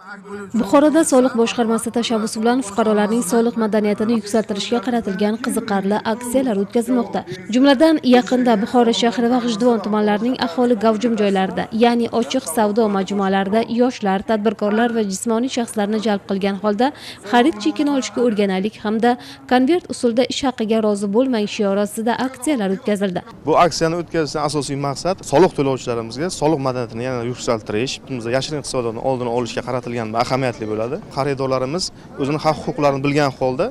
Buxoroda soliq boshqarmasi tashabbusi bilan fuqarolarning soliq madaniyatini yuksaltirishga qaratilgan qiziqarli aksiyalar o'tkazilmoqda. Jumladan, yaqinda Buxoro shahri va G'ijduvon tumanlarining aholi gavjum joylarida, ya'ni ochiq savdo majmualarida yoshlar, tadbirkorlar va jismoniy shaxslarni jalb qilgan holda xarid chekini olishga o'rganaylik hamda konvert usulida ish haqiga rozi bo'lmang shiori ostida aksiyalar o'tkazildi. Bu aksiyani o'tkazishdan asosiy maqsad soliq to'lovchilarimizga soliq madaniyatini yana yuksaltirish, yashirin iqtisodiyotni oldini olishga qaratilgan ahamiyatli bo'ladi. Xaridorlarimiz o'zining haq-huquqlarini bilgan holda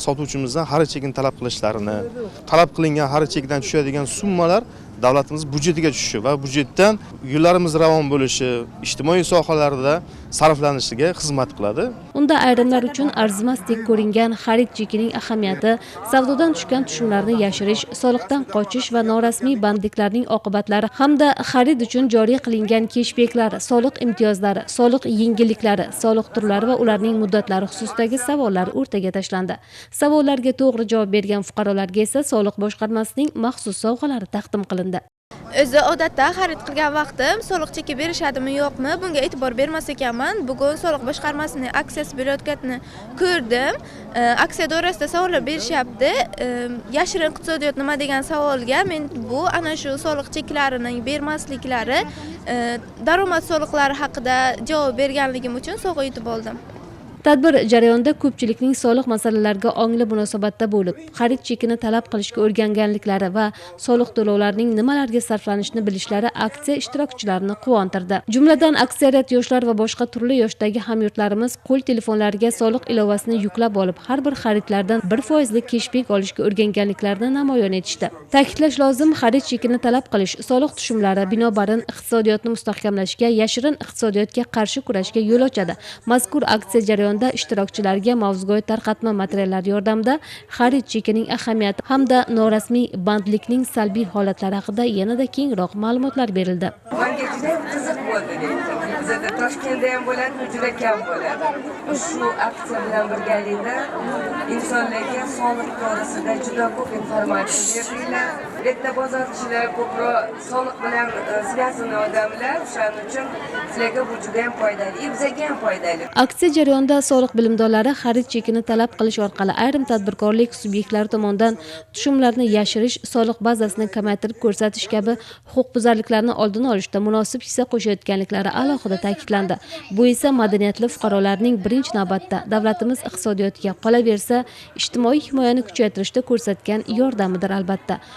sotuvchimizdan xarid chekini talab qilishlarini, talab qilingan xarid chekidan tushadigan summalar davlatimiz budjetiga tushishi va budjetdan yo'llarimiz ravon bo'lishi, ijtimoiy sohalarda sarflanishiga xizmat qiladi. Unda ayrimlar uchun arzimasdek ko'ringan xarid chekining ahamiyati, savdodan tushgan tushumlarni yashirish, soliqdan qochish va norasmiy bandliklarning oqibatlari hamda xarid uchun joriy qilingan keshbeklar, soliq imtiyozlari, soliq yengilliklari, soliq turlari va ularning muddatlari xususidagi savollar o'rtaga tashlandi. Savollarga to'g'ri javob bergan fuqarolarga esa soliq boshqarmasining maxsus sovg'alari taqdim qilindi. O'zi odatda xarid qilgan vaqtim soliq cheki berishadimi yo'qmi, bunga e'tibor bermas ekanman. Bugun soliq boshqarmasining aksiyasi bo'layotganini ko'rdim. Aksiya doirasida savollar berishyapti. Yashirin iqtisodiyot nima degan savolga men bu ana shu soliq cheklarining bermasliklari, daromad soliqlari haqida javob berganligim uchun sovg'a yutib oldim. Tadbir jarayonida ko'pchilikning soliq masalalariga ongli munosabatda bo'lib, xarid chekini talab qilishga o'rganganliklari va soliq to'lovlarining nimalarga sarflanishini bilishlari aksiya ishtirokchilarini quvontirdi. Jumladan, aksariyat yoshlar va boshqa turli yoshdagi hamyurtlarimiz qo'l telefonlariga soliq ilovasini yuklab olib, har bir xaridlardan 1% lik keshbek olishga o'rganganliklarini namoyon etishdi. Ta'kidlash lozim, xarid chekini talab qilish soliq tushumlari binobarin iqtisodiyotni mustahkamlashga, yashirin iqtisodiyotga qarshi kurashga yo'l ochadi. Mazkur aksiya jarayonida ishtirokchilarga mavzuga tarqatma materiallar yordamida xarid chekining ahamiyati hamda norasmiy bandlikning salbiy holatlari haqida yanada kengroq ma'lumotlar berildi. Menga juda qiziq bo'ldi. Bizda Toshkentda ham bo'ladi, juda kam bo'ladi. Shu aksiya bilan birgalikda insonlarga soliq to'g'risida juda ko'p informatsiya beriladi. Bitta bozorchilar ko'proq soliq bilan siyosiy odamlar, shuning uchun sizlarga bu juda ham foydali, bizga ham foydali. Aksiya jarayonida soliq bilimdonlari xarid chekini talab qilish orqali ayrim tadbirkorlik subyektlari tomonidan tushumlarni yashirish, soliq bazasini kamaytirib ko'rsatish kabi huquqbuzarliklarni oldini olishda munosib hissa qo'shayotganliklari alohida ta'kidlandi. Bu esa madaniyatli fuqarolarning birinchi navbatda davlatimiz iqtisodiyotiga qolaversa, ijtimoiy himoyani kuchaytirishda ko'rsatgan yordamidir albatta.